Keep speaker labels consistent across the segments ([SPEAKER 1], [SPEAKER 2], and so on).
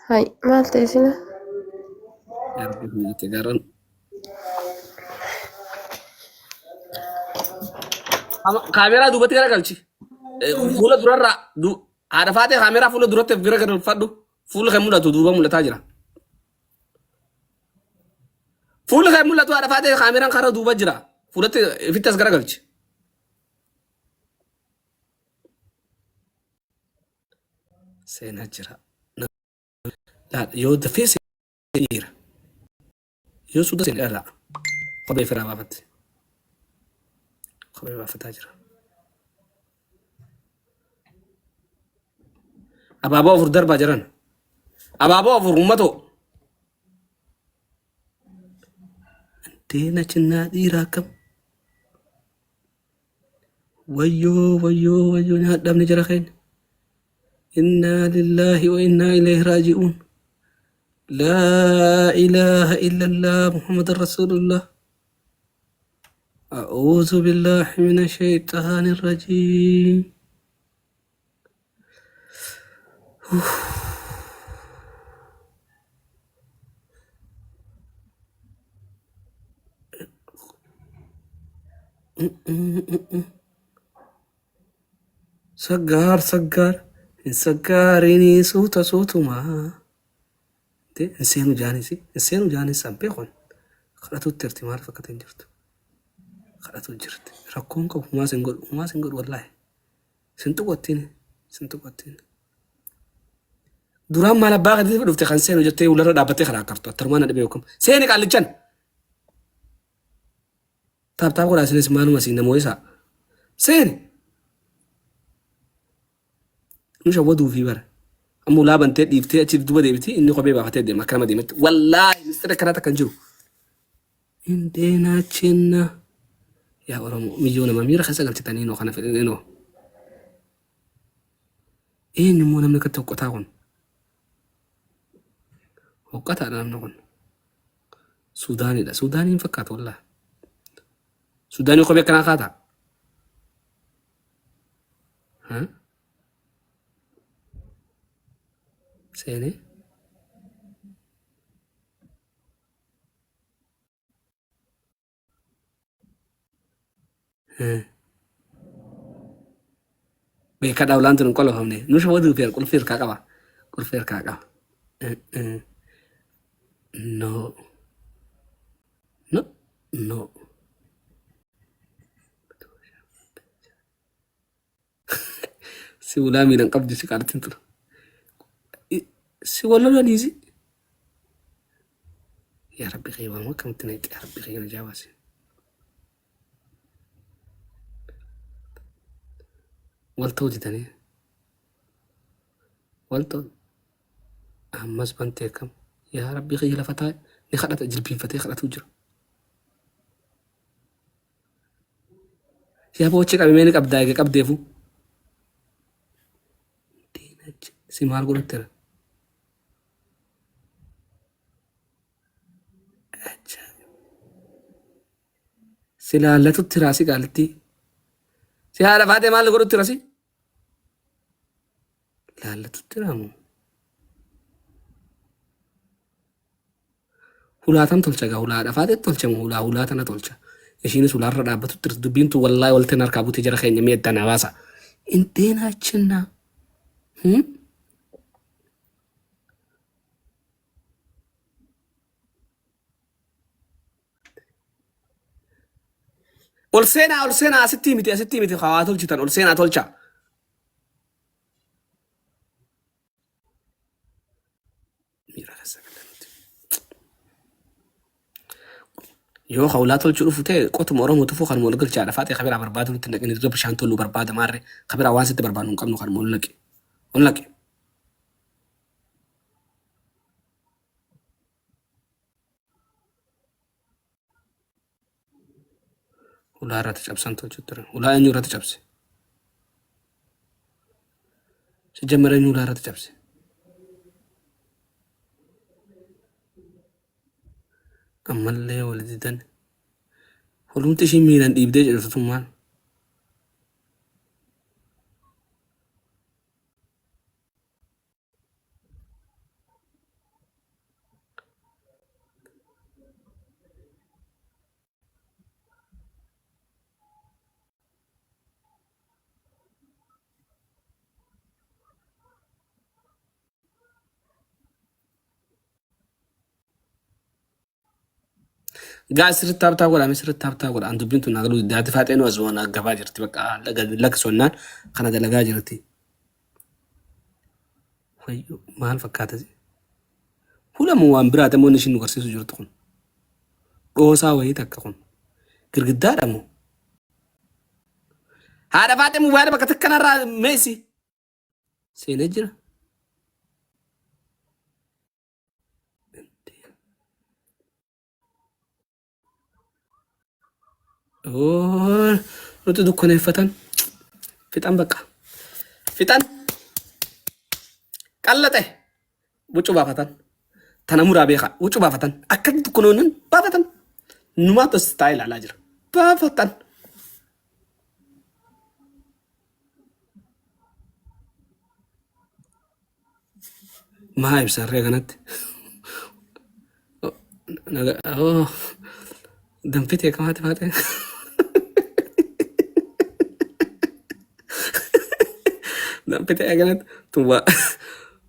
[SPEAKER 1] Hai, malte isina.
[SPEAKER 2] يا ربي في تجارن كاميرا دوبتي كده قالشي فولا درا دو عرفات كاميرا فولا درا تفكر كده الفدو فول خمولة دوبا مولة تاجرة فول خمولة تو عرفات كاميرا كارا دوبا جرا فولا في تذكرة قالشي سينا جرا لا يو دفيس يير يو سودا سينا لا قبل فرا بافت قبل بافت تاجرة أبابا أفر دربا جران أبابا أفر أمتو تينا چنا ديرا كم ويو ويو ويو نهدم نجرا خين إنا لله وإنا إليه راجعون لا إله إلا الله محمد رسول الله أعوذ بالله من الشيطان الرجيم سجار سجار سجاريني صوت صوت ما إنسان جانسي إنسان جانس أم بيخون خلاتو ترتمار فكتين جرت خلاتو جرت ركون كو ما سنقول والله سنتو قتين duraan maal abbaa gadi dhufte kan seenu jettee ularra dhaabbattee karaa kartu attarmaan dhibee hukum seeni qaallichan taaptaap godhaa isinis maaluma siin namoo isaa seeni nu shawwaduu fi bara amma ulaa bantee dhiiftee achi duba deebiti inni kophee baafatee deema akka nama deemetti wallaahi mistira kanaa takkan jiru indeenaachinna yaa oromoo miyyoo nama miira keessa galchitanii noo kana fedhanii noo eenyummoo namni akka tokkotaa kun hoqqataadha namni kun suudaanidha suudaaniin fakkaata wallaahi suudaanii kophee akkanaa kaata seenee beekadhaa ulaan tun hin qolofamne nu shawwaduu fi qulfii hirkaa qaba qulfii hirkaa qaba no no no si ulaa miidhan qabdi si qaalatin tura si wallolaniisi yaa rabbi qeewwaan akkamitti na itti yaa rabbi qeewwaan jaabaasi walta hojjetanii walta ammas bantee kam yaa rabbi qeeyya lafa taa'e ni kadhata jilbiinfatee kadhatu jira yaa boochee qabamee ni qabdaa eege qabdeefu si maal godhatteera si laallatutti raasi qaalittii si haala faatee maal godhutti rasi laallatutti raamu hulaatan tolcha gaa hulaa dhafaatee tolchamu hulaa tana tolcha ishiinis hulaarra dhaabbatutti dubbiintu wallaahi walteen harkaa buutee jara keenya mi'eeddan hawaasa inteenaachinna ol seenaa asitti miti hawaa tolchitan ol seenaa tolcha yoo hawlaa tolchuu dhufu ta'e qotuma oromoo tufuu kan mool galchaadha faatee kabiraa barbaadu nutti naqanii dura bishaan toluu barbaada maarre kabiraa waan sitti barbaadu hin qabnu kan mool laqe ol laqe ulaa irratti cabsan tolchuu ture ulaa eenyu irratti cabse si jammara eenyu ulaa irratti cabse ammallee wal didan holumti ishii miilan dhiibdee jedhtu maal gaa sirritti habtaa godhame sirritti habtaa godha an dubbiin tun nagaluu daati faaxeen wazuun aggabaa jirti bakka lakkisonnaan kana dalagaa jirti wayyo maal fakkaata hulamu waan biraate moonni ishiin nu garsiisu jirtu kun dhoosaa wayii takka kun girgiddaadha moo haadha faaxee mubaada bakka takkanarraa meesi seenee jira nuti dukkaneeffatan fixan bakka fixan qallaxe wuccu baafatan tana muraa beeka wuccu baafatan akkatti dukkanoonnan baafatan numaatu as taa'ee ilaalaa jira baafatan maa ibsarree kanatti danfitee kamaati faate danfitee kanatti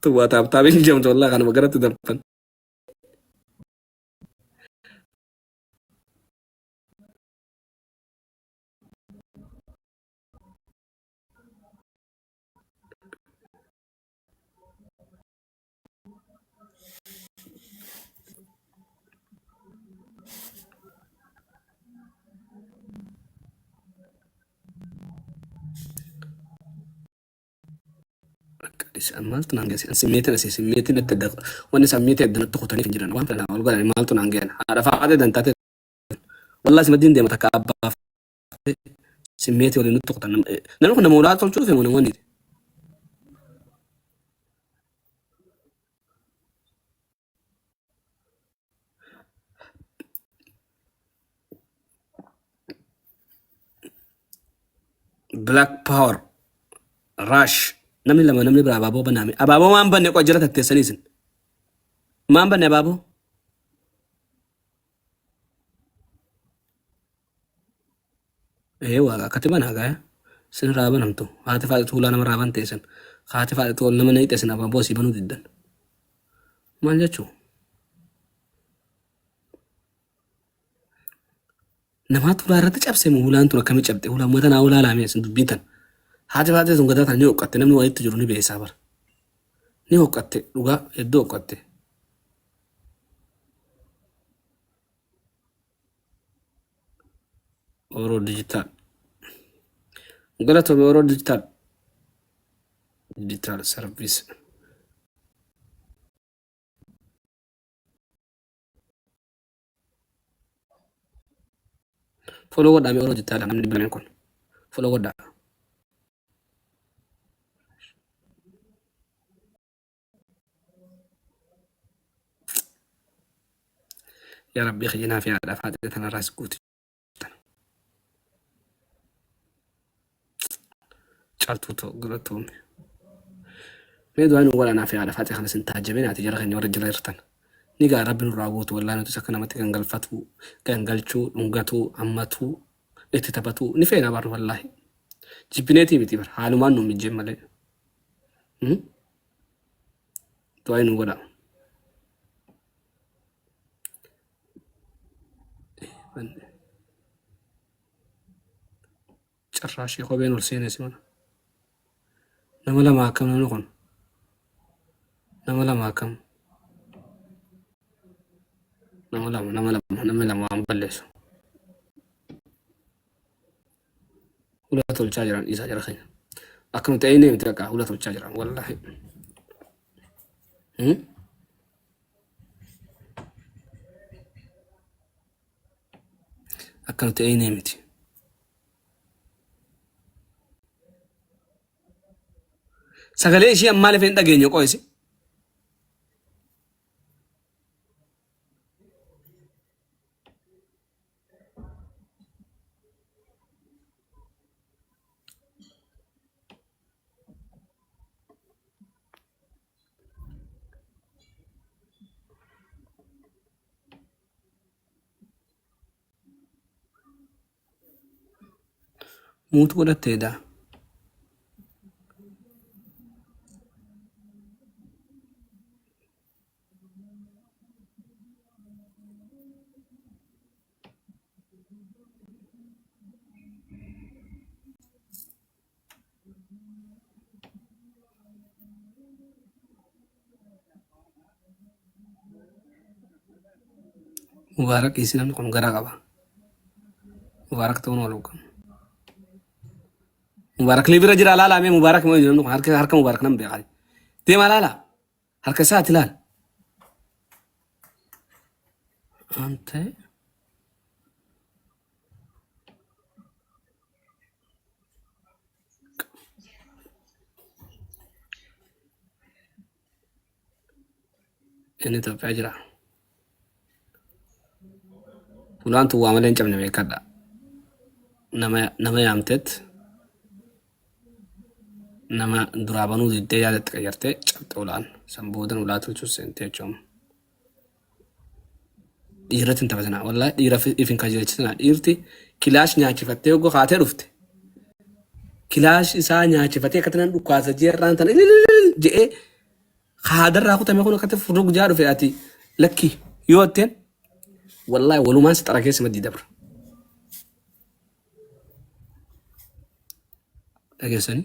[SPEAKER 2] tuwaa taaptaabiin jamtu wallaa kanuma garatti danfan maaltu naan geessi simmeetiin asii simmeetiin itti adda wanni sammiitii adda natti kutanii hin jiran waan fedhan ol galan maaltu naan geena haadha faadhe dantaate wallaa simaddiin deema takka abbaa simmeetii waliin nutti kutan namni kun nama ulaa tolchuu fi mana wanniiti black power rush namni lama namni bira abaaboo banaame abaaboo maan banne qo'a jira tatteessanii isin maan banne abaaboo waaqa akkati banaa gaaya sin raabanamtu haati faadhi tuulaa nama raaban teessan haati faadhi tuul nama na hiixesin abaaboo asii banuu diddan maal jechuu namaa tuulaa irratti cabse moo hulaan tun akkamii cabxe hulaan mata naa ulaa laamee sin dubbiitan haati faadhi sun gadaa tan ni hoqqatte namni waa itti jiru ni beesaa bara ni hoqqatte dhugaa hedduu hoqqatte oro digital galatoome oro digital service follow godhaame oro digital namni bilamen kun follow godhaa يا ربي خلينا في على فاتتنا راس قوتي شالتوتو قلتهم ميدو أنا ولا أنا في على فاتي خلنا سنتاجبين أتجرى خلني ورجل يرتن نيجا ربنا الرابوت ولا أنا تسكن ما تكنجل فتو كنجلشو نجاتو أماتو اتتبتو نفينا بار والله جبنتي بتبر حالو ما نوم يجيب ملء تو أنا ولا ጭራሽ የኮቤን ወርሴን ሲሆን ነመለ ማከም ነው ነው ነመለ ማከም ነመለ ማንበለሽ ሁለት ወልቻ ጅራን ኢሳ ጀረኸኝ አከም ተይኔ ምትበቃ ሁለት ወልቻ ጅራን ወላሂ አከም ተይኔ ምት sagalee ishii ammaa lafeen dhageenya qo'isi. muutu godhatteedha. Mubaarak isinan kun garaa qaba. Mubaarak ta'uun wal qabu. Mubaarak libira jira laala mee Mubaarak moo jiran kun harka Mubaarak nam beekani. Deema laala harka isaati laal. Ante inni Itoophiyaa jira. Fulaantu waa malee hin cabne beekadha. Nama yaamteet nama duraa banuu diddee yaadatti qayyartee cabxe ulaan san boodan ulaatu seentee jechuun dhiirratti hin taphatinaa wallaahi dhiira ifin kajeelchisinaa dhiirti kilaash nyaachifattee yoggoo kaatee dhufte kilaash isaa nyaachifatee akka tanan dhukkaasa jeerraan tan je'ee haadarraa kutame kun akkatti furuu gujaa dhufe ati lakki yoo itteen wallaahi walumaan si xara keessa maddii dabra. Dhageessanii.